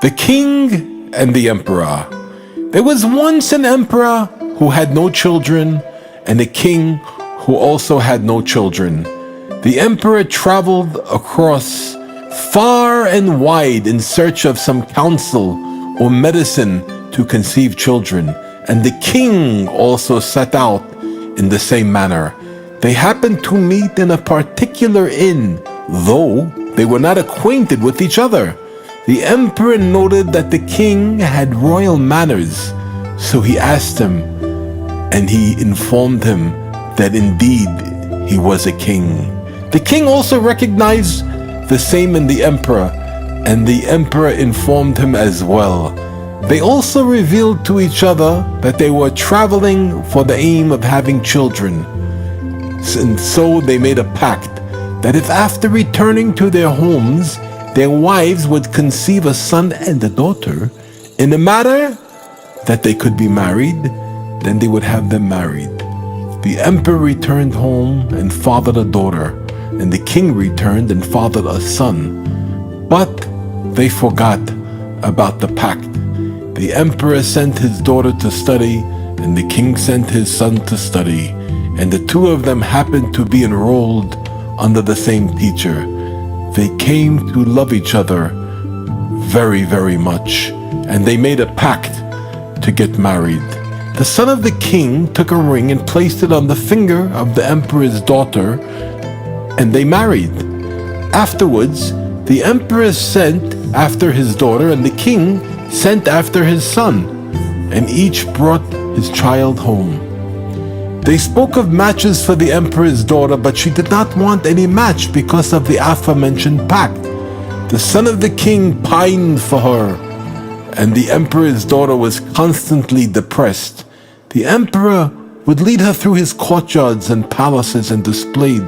The king and the emperor. There was once an emperor who had no children, and a king who also had no children. The emperor traveled across far and wide in search of some counsel or medicine to conceive children, and the king also set out in the same manner. They happened to meet in a particular inn, though they were not acquainted with each other. The emperor noted that the king had royal manners, so he asked him, and he informed him that indeed he was a king. The king also recognized the same in the emperor, and the emperor informed him as well. They also revealed to each other that they were traveling for the aim of having children. And so they made a pact that if after returning to their homes, their wives would conceive a son and a daughter, in a matter that they could be married, then they would have them married. The emperor returned home and fathered a daughter, and the king returned and fathered a son. But they forgot about the pact. The emperor sent his daughter to study, and the king sent his son to study, and the two of them happened to be enrolled under the same teacher. They came to love each other very, very much, and they made a pact to get married. The son of the king took a ring and placed it on the finger of the emperor's daughter, and they married. Afterwards, the emperor sent after his daughter, and the king sent after his son, and each brought his child home. They spoke of matches for the emperor's daughter, but she did not want any match because of the aforementioned pact. The son of the king pined for her, and the emperor's daughter was constantly depressed. The emperor would lead her through his courtyards and palaces and displayed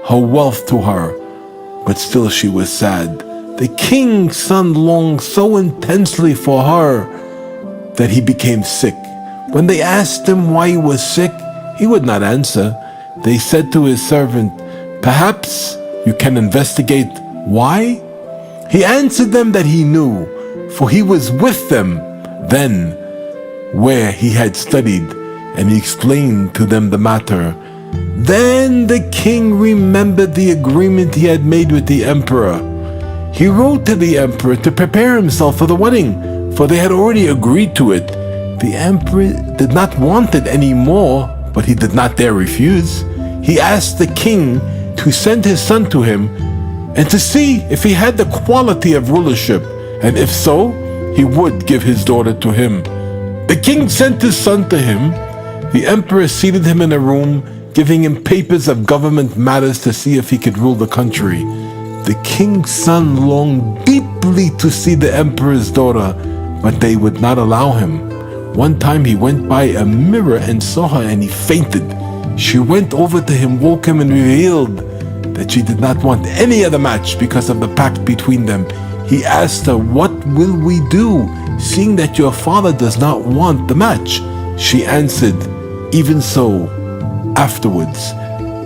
her wealth to her, but still she was sad. The king's son longed so intensely for her that he became sick. When they asked him why he was sick, he would not answer. They said to his servant, "Perhaps you can investigate why?" He answered them that he knew, for he was with them then where he had studied, and he explained to them the matter. Then the king remembered the agreement he had made with the emperor. He wrote to the emperor to prepare himself for the wedding, for they had already agreed to it. The emperor did not want it anymore, but he did not dare refuse. He asked the king to send his son to him and to see if he had the quality of rulership, and if so, he would give his daughter to him. The king sent his son to him. The emperor seated him in a room, giving him papers of government matters to see if he could rule the country. The king's son longed deeply to see the emperor's daughter, but they would not allow him. One time he went by a mirror and saw her, and he fainted. She went over to him, woke him, and revealed that she did not want any other match because of the pact between them. He asked her, "What will we do, seeing that your father does not want the match?" She answered, "Even so." Afterwards,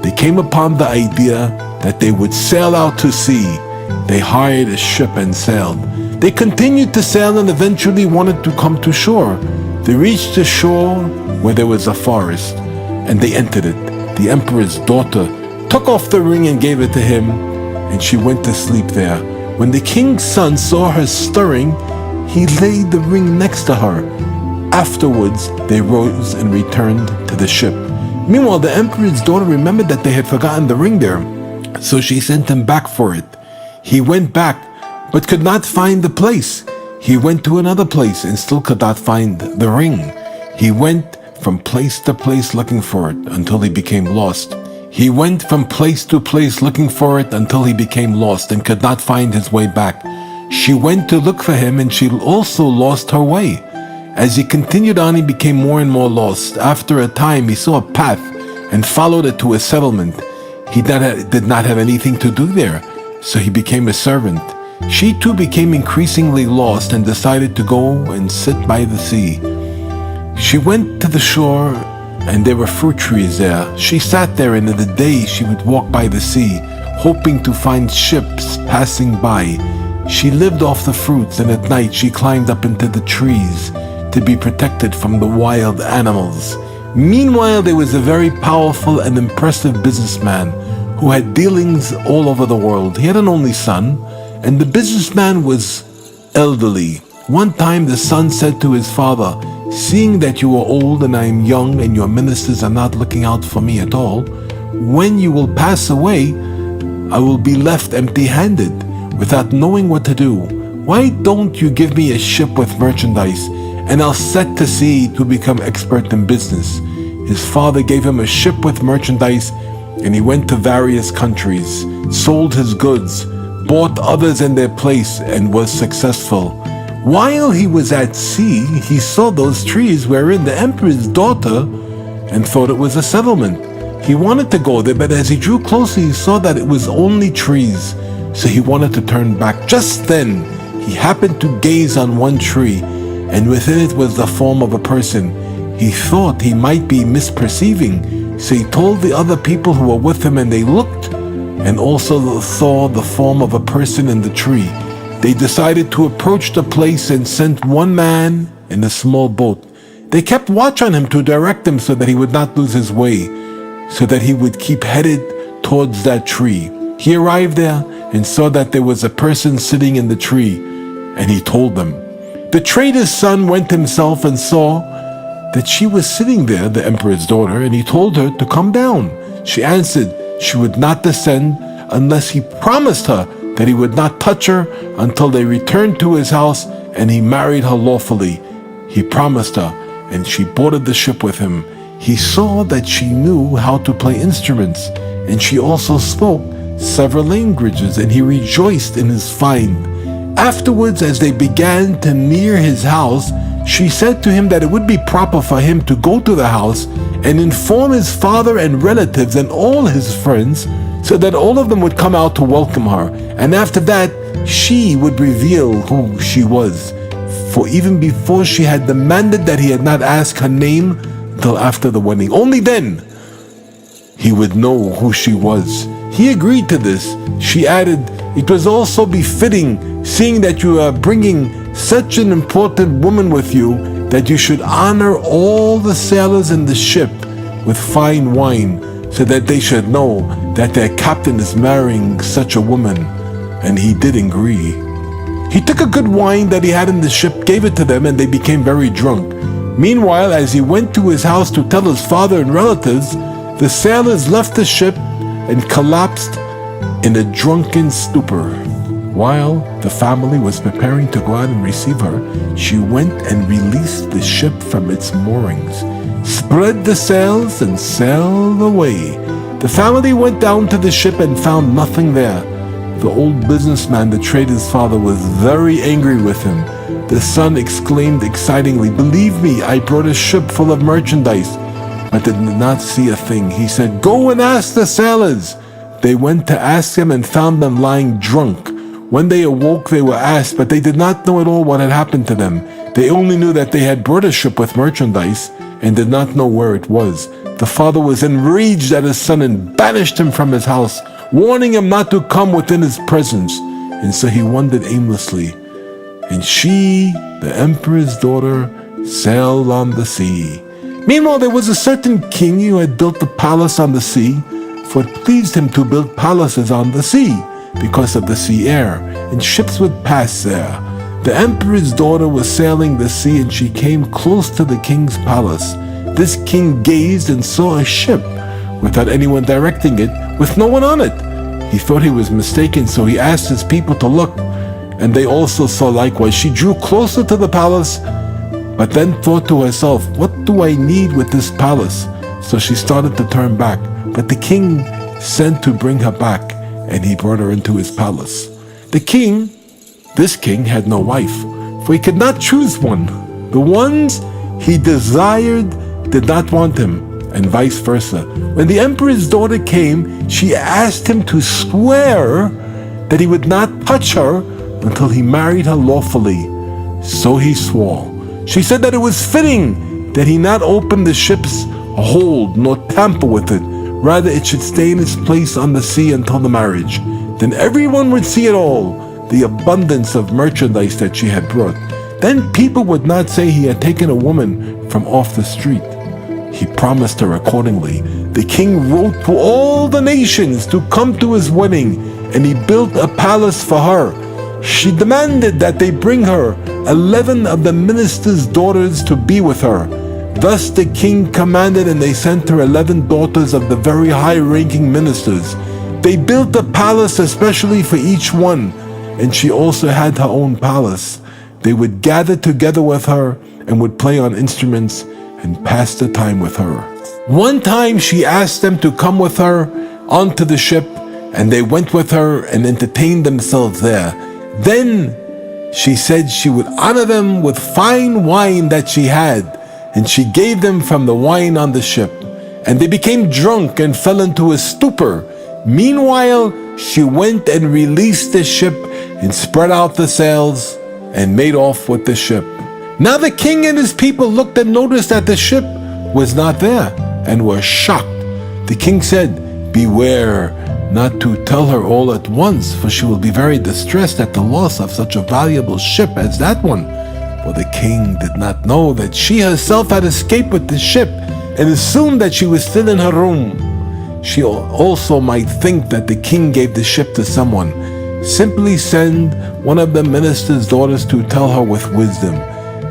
they came upon the idea that they would sail out to sea. They hired a ship and sailed. They continued to sail and eventually wanted to come to shore. They reached the shore where there was a forest, and they entered it. The emperor's daughter took off the ring and gave it to him, and she went to sleep there. When the king's son saw her stirring, he laid the ring next to her. Afterwards, they rose and returned to the ship. Meanwhile, the emperor's daughter remembered that they had forgotten the ring there, so she sent him back for it. He went back, but could not find the place. He went to another place and still could not find the ring. He went from place to place looking for it until he became lost. He went from place to place looking for it until he became lost and could not find his way back. She went to look for him, and she also lost her way. As he continued on, he became more and more lost. After a time, he saw a path and followed it to a settlement. He did not have anything to do there, so he became a servant. She too became increasingly lost and decided to go and sit by the sea. She went to the shore, and there were fruit trees there. She sat there, and in the day she would walk by the sea, hoping to find ships passing by. She lived off the fruits, and at night she climbed up into the trees to be protected from the wild animals. Meanwhile, there was a very powerful and impressive businessman who had dealings all over the world. He had an only son, and the businessman was elderly. One time the son said to his father, "Seeing that you are old and I am young and your ministers are not looking out for me at all, when you will pass away, I will be left empty-handed, without knowing what to do. Why don't you give me a ship with merchandise, and I'll set to sea to become expert in business?" His father gave him a ship with merchandise, and he went to various countries, sold his goods, bought others in their place, and was successful. While he was at sea, he saw those trees wherein the emperor's daughter, and thought it was a settlement. He wanted to go there, but as he drew closer, he saw that it was only trees, so he wanted to turn back. Just then, he happened to gaze on one tree, and within it was the form of a person. He thought he might be misperceiving, so he told the other people who were with him, and they looked and also saw the form of a person in the tree. They decided to approach the place and sent one man in a small boat. They kept watch on him to direct him so that he would not lose his way, so that he would keep headed towards that tree. He arrived there and saw that there was a person sitting in the tree, and he told them. The trader's son went himself and saw that she was sitting there, the emperor's daughter, and he told her to come down. She answered she would not descend unless he promised her that he would not touch her until they returned to his house and he married her lawfully. He promised her, and she boarded the ship with him. He saw that she knew how to play instruments, and she also spoke several languages, and he rejoiced in his find. Afterwards, as they began to near his house, she said to him that it would be proper for him to go to the house and inform his father and relatives and all his friends, so that all of them would come out to welcome her. And after that, she would reveal who she was. For even before she had demanded that he had not asked her name until after the wedding. Only then he would know who she was. He agreed to this. She added, "It was also befitting, seeing that you are bringing such an important woman with you, that you should honor all the sailors in the ship with fine wine, so that they should know that their captain is marrying such a woman." And he did agree. He took a good wine that he had in the ship, gave it to them, and they became very drunk. Meanwhile, as he went to his house to tell his father and relatives, the sailors left the ship and collapsed in a drunken stupor. While the family was preparing to go out and receive her, she went and released the ship from its moorings, spread the sails, and sailed away. The family went down to the ship and found nothing there. The old businessman, the trader's father, was very angry with him. The son exclaimed excitingly, "Believe me, I brought a ship full of merchandise," but did not see a thing. He said, "Go and ask the sailors." They went to ask them and found them lying drunk. When they awoke, they were asked, but they did not know at all what had happened to them. They only knew that they had brought a ship with merchandise and did not know where it was. The father was enraged at his son and banished him from his house, warning him not to come within his presence. And so he wandered aimlessly. And she, the emperor's daughter, sailed on the sea. Meanwhile, there was a certain king who had built a palace on the sea, for it pleased him to build palaces on the sea, because of the sea air, and ships would pass there. The emperor's daughter was sailing the sea, and she came close to the king's palace. This king gazed and saw a ship, without anyone directing it, with no one on it. He thought he was mistaken, so he asked his people to look, and they also saw likewise. She drew closer to the palace, but then thought to herself, "What do I need with this palace?" So she started to turn back, but the king sent to bring her back, and he brought her into his palace. This king had no wife, for he could not choose one. The ones he desired did not want him, and vice versa. When the emperor's daughter came, she asked him to swear that he would not touch her until he married her lawfully. So he swore. She said that it was fitting that he not open the ship's hold nor tamper with it. Rather, it should stay in its place on the sea until the marriage. Then everyone would see it all, the abundance of merchandise that she had brought. Then people would not say he had taken a woman from off the street. He promised her accordingly. The king wrote to all the nations to come to his wedding, and he built a palace for her. She demanded that they bring her 11 of the minister's daughters to be with her. Thus the king commanded, and they sent her 11 daughters of the very high-ranking ministers. They built a palace especially for each one, and she also had her own palace. They would gather together with her and would play on instruments and pass the time with her. One time she asked them to come with her onto the ship, and they went with her and entertained themselves there. Then she said she would honor them with fine wine that she had, and she gave them from the wine on the ship, and they became drunk and fell into a stupor. Meanwhile, she went and released the ship and spread out the sails and made off with the ship. Now the king and his people looked and noticed that the ship was not there and were shocked. The king said, "Beware not to tell her all at once, for she will be very distressed at the loss of such a valuable ship as that one." For the king did not know that she herself had escaped with the ship and assumed that she was still in her room. She also might think that the king gave the ship to someone. Simply send one of the minister's daughters to tell her with wisdom.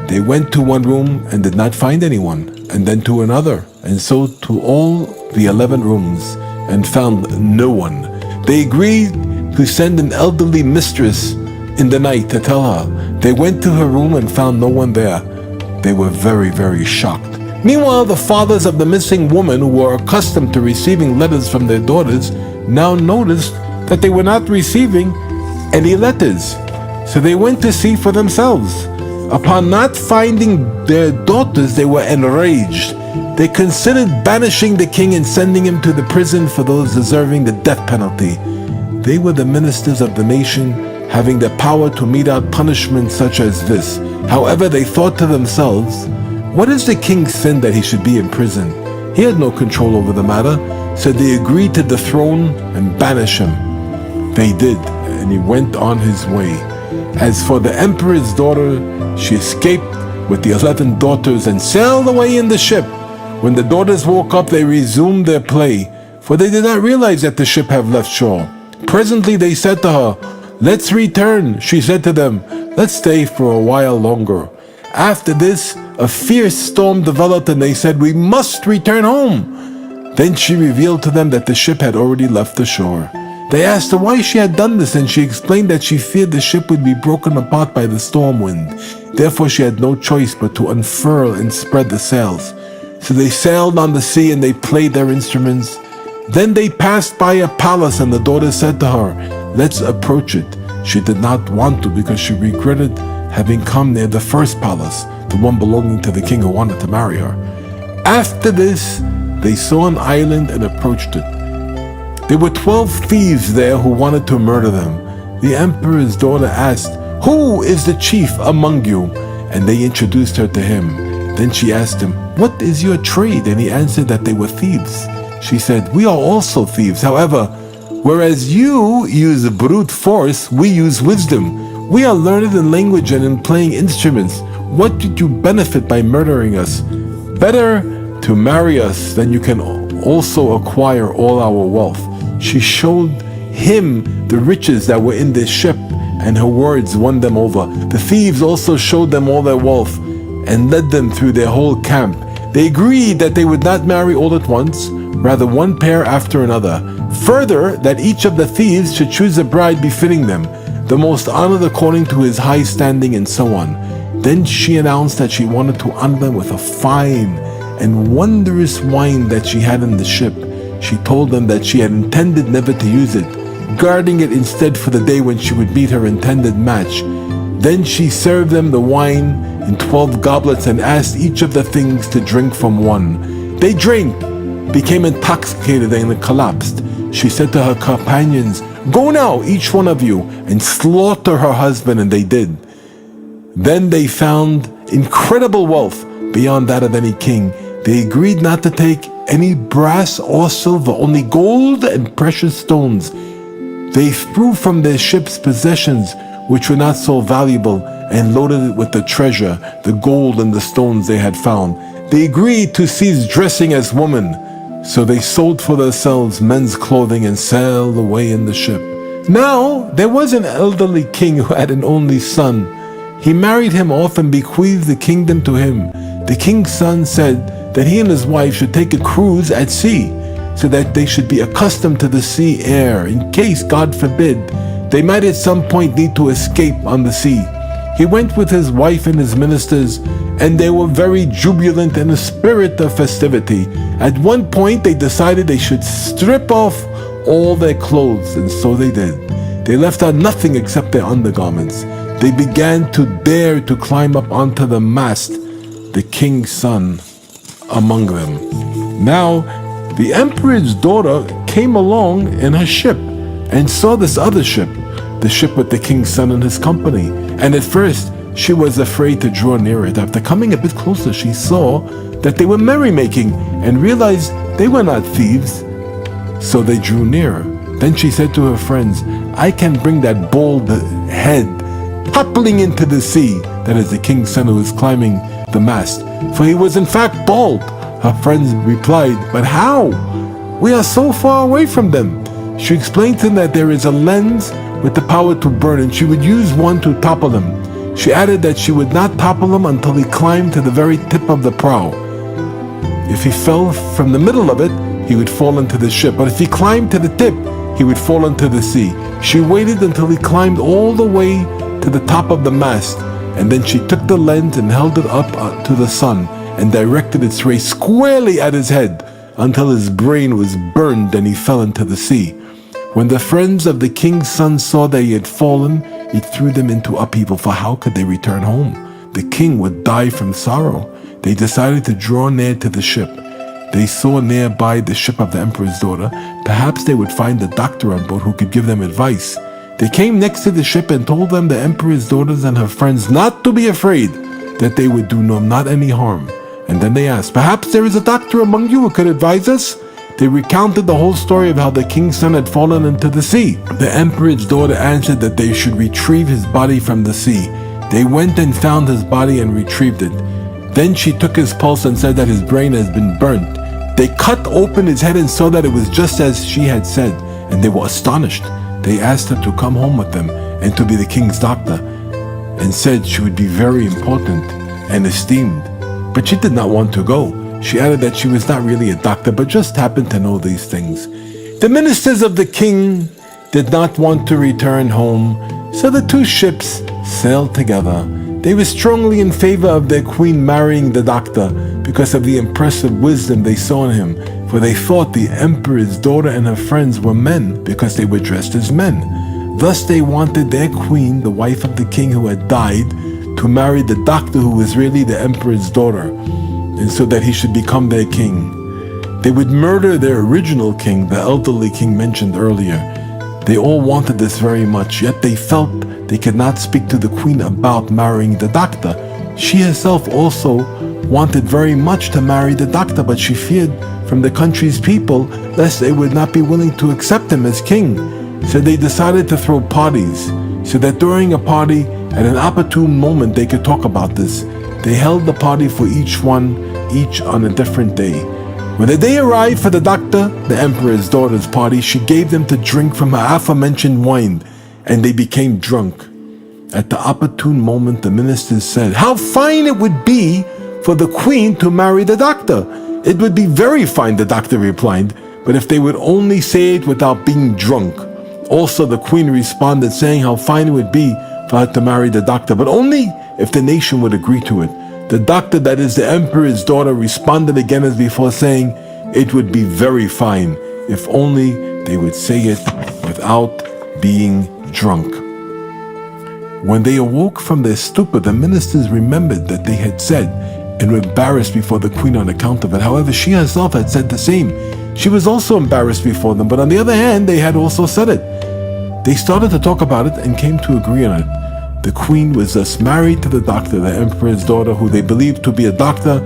They went to one room and did not find anyone, and then to another, and so to all the 11 rooms, and found no one. They agreed to send an elderly mistress in the night to tell her. They went to her room and found no one there. They were very, very shocked. Meanwhile, the fathers of the missing woman, who were accustomed to receiving letters from their daughters, now noticed that they were not receiving any letters. So they went to see for themselves. Upon not finding their daughters, they were enraged. They considered banishing the king and sending him to the prison for those deserving the death penalty. They were the ministers of the nation, having the power to mete out punishment such as this. However, they thought to themselves, "What is the king's sin that he should be in prison? He had no control over the matter." So they agreed to dethrone and banish him. They did, and he went on his way. As for the emperor's daughter, she escaped with the 11 daughters and sailed away in the ship. When the daughters woke up, they resumed their play, for they did not realize that the ship had left shore. Presently they said to her, "Let's return." She said to them, "Let's stay for a while longer." After this, a fierce storm developed, and they said, "We must return home." Then she revealed to them that the ship had already left the shore. They asked her why she had done this, and she explained that she feared the ship would be broken apart by the storm wind. Therefore she had no choice but to unfurl and spread the sails. So they sailed on the sea, and they played their instruments. Then they passed by a palace, and the daughter said to her, "Let's approach it." She did not want to, because she regretted having come near the first palace, the one belonging to the king who wanted to marry her. After this, they saw an island and approached it. There were 12 thieves there who wanted to murder them. The emperor's daughter asked, "Who is the chief among you?" And they introduced her to him. Then she asked him, "What is your trade?" And he answered that they were thieves. She said, "We are also thieves. However, whereas you use brute force, we use wisdom. We are learned in language and in playing instruments. What did you benefit by murdering us? Better to marry us, then you can also acquire all our wealth." She showed him the riches that were in this ship, and her words won them over. The thieves also showed them all their wealth and led them through their whole camp. They agreed that they would not marry all at once, rather one pair after another. Further, that each of the thieves should choose a bride befitting them, the most honored according to his high standing, and so on. Then she announced that she wanted to honor them with a fine and wondrous wine that she had in the ship. She told them that she had intended never to use it, guarding it instead for the day when she would meet her intended match. Then she served them the wine in 12 goblets and asked each of the things to drink from one. They drank, became intoxicated, and collapsed. She said to her companions, "Go now, each one of you, and slaughter her husband," and they did. Then they found incredible wealth beyond that of any king. They agreed not to take any brass or silver, only gold and precious stones. They threw from their ship's possessions which were not so valuable, and loaded it with the treasure, the gold and the stones they had found. They agreed to cease dressing as women, so they sold for themselves men's clothing and sailed away in the ship. Now, there was an elderly king who had an only son. He married him off and bequeathed the kingdom to him. The king's son said that he and his wife should take a cruise at sea, so that they should be accustomed to the sea air, in case, God forbid, they might at some point need to escape on the sea. He went with his wife and his ministers, and they were very jubilant in a spirit of festivity. At one point, they decided they should strip off all their clothes, and so they did. They left out nothing except their undergarments. They began to dare to climb up onto the mast, the king's son among them. Now, the emperor's daughter came along in her ship and saw this other ship, the ship with the king's son and his company. And at first, she was afraid to draw near it. After coming a bit closer, she saw that they were merrymaking and realized they were not thieves. So they drew nearer. Then she said to her friends, I can bring that bald head toppling into the sea. That is the king's son who was climbing the mast. For he was in fact bald. Her friends replied, but how? We are so far away from them. She explained to them that there is a lens with the power to burn, and she would use one to topple him. She added that she would not topple him until he climbed to the very tip of the prow. If he fell from the middle of it, he would fall into the ship. But if he climbed to the tip, he would fall into the sea. She waited until he climbed all the way to the top of the mast, and then she took the lens and held it up to the sun and directed its ray squarely at his head until his brain was burned and he fell into the sea. When the friends of the king's son saw that he had fallen, it threw them into upheaval, for how could they return home? The king would die from sorrow. They decided to draw near to the ship. They saw nearby the ship of the emperor's daughter. Perhaps they would find a doctor on board who could give them advice. They came next to the ship and told them, the emperor's daughters and her friends, not to be afraid, that they would do them not any harm. And then they asked, perhaps there is a doctor among you who could advise us? They recounted the whole story of how the king's son had fallen into the sea. The emperor's daughter answered that they should retrieve his body from the sea. They went and found his body and retrieved it. Then she took his pulse and said that his brain has been burnt. They cut open his head and saw that it was just as she had said, and they were astonished. They asked her to come home with them and to be the king's doctor, and said she would be very important and esteemed. But she did not want to go. She added that she was not really a doctor, but just happened to know these things. The ministers of the king did not want to return home, so the two ships sailed together. They were strongly in favor of their queen marrying the doctor because of the impressive wisdom they saw in him, for they thought the emperor's daughter and her friends were men because they were dressed as men. Thus they wanted their queen, the wife of the king who had died, to marry the doctor who was really the emperor's daughter, and so that he should become their king. They would murder their original king, the elderly king mentioned earlier. They all wanted this very much, yet they felt they could not speak to the queen about marrying the doctor. She herself also wanted very much to marry the doctor, but she feared from the country's people lest they would not be willing to accept him as king. So they decided to throw parties, so that during a party, at an opportune moment, they could talk about this. They held the party for each on a different day. When the day arrived for the doctor, the emperor's daughter's party, she gave them to drink from her aforementioned wine, and they became drunk. At the opportune moment, the ministers said, how fine it would be for the queen to marry the doctor. It would be very fine, the doctor replied, but if they would only say it without being drunk. Also, the queen responded, saying how fine it would be for her to marry the doctor, but only if the nation would agree to it. The doctor, that is the emperor's daughter, responded again as before, saying it would be very fine if only they would say it without being drunk. When they awoke from their stupor, the ministers remembered that they had said and were embarrassed before the queen on account of it. However, she herself had said the same. She was also embarrassed before them, but on the other hand, they had also said it. They started to talk about it and came to agree on it. The queen was thus married to the doctor, the emperor's daughter, who they believed to be a doctor,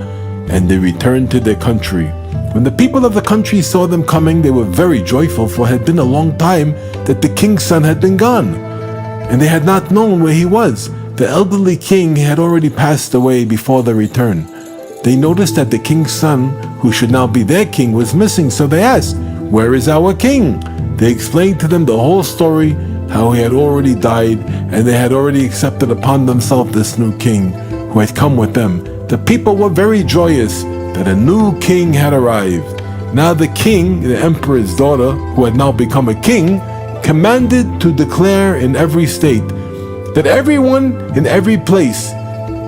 and they returned to their country. When the people of the country saw them coming, they were very joyful, for it had been a long time that the king's son had been gone. and they had not known where he was. The elderly king had already passed away before their return. They noticed that the king's son, who should now be their king, was missing, so they asked, "Where is our king?" They explained to them the whole story, how he had already died, and they had already accepted upon themselves this new king who had come with them. The people were very joyous that a new king had arrived. Now the king, the emperor's daughter, who had now become a king, commanded to declare in every state that everyone in every place,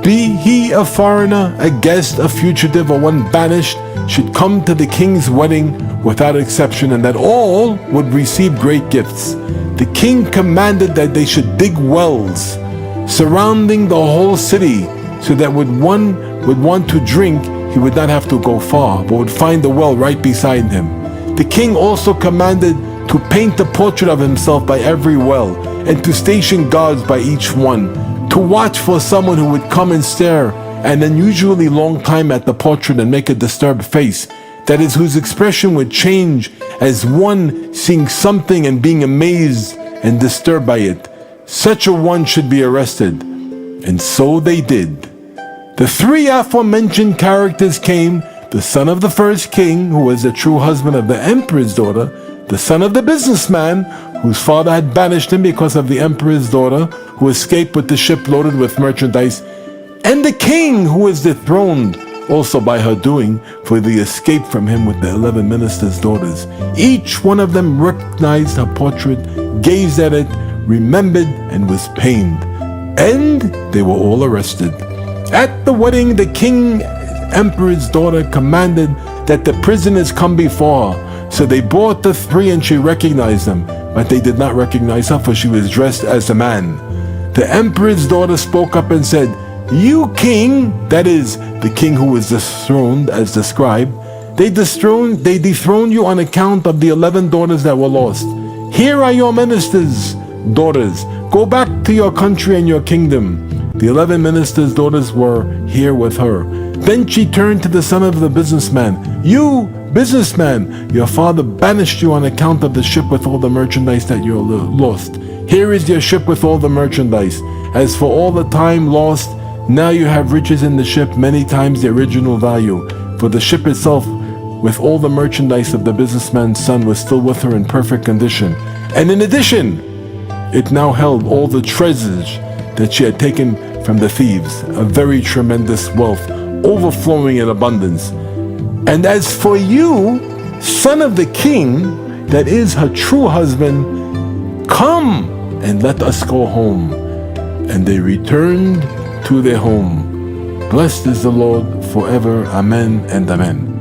be he a foreigner, a guest, a fugitive, or one banished, should come to the king's wedding without exception, and that all would receive great gifts. The king commanded that they should dig wells surrounding the whole city, so that when one would want to drink, he would not have to go far, but would find the well right beside him. The king also commanded to paint a portrait of himself by every well, and to station guards by each one, to watch for someone who would come and stare an unusually long time at the portrait and make a disturbed face, that is, whose expression would change as one seeing something and being amazed and disturbed by it. Such a one should be arrested. And so they did. The three aforementioned characters came: the son of the first king, who was the true husband of the emperor's daughter, the son of the businessman, whose father had banished him because of the emperor's daughter, who escaped with the ship loaded with merchandise, and the king, who was dethroned also by her doing, for the escape from him with the 11 ministers' daughters. Each one of them recognized her portrait, gazed at it, remembered, and was pained. And they were all arrested. At the wedding, the king, emperor's daughter, commanded that the prisoners come before her. So they brought the three, and she recognized them, but they did not recognize her, for she was dressed as a man. The emperor's daughter spoke up and said, "You king," that is, the king who was dethroned as described, they dethroned you on account of the 11 daughters that were lost. Here are your ministers' daughters. Go back to your country and your kingdom. The 11 ministers' daughters were here with her. Then she turned to the son of the businessman. "You, businessman, your father banished you on account of the ship with all the merchandise that you lost. Here is your ship with all the merchandise. As for all the time lost, now you have riches in the ship, many times the original value. For the ship itself, with all the merchandise of the businessman's son, was still with her in perfect condition. And in addition, it now held all the treasures that she had taken from the thieves, a very tremendous wealth, overflowing in abundance. And as for you, son of the king, that is her true husband, come and let us go home." And they returned to their home. Blessed is the Lord forever. Amen and amen.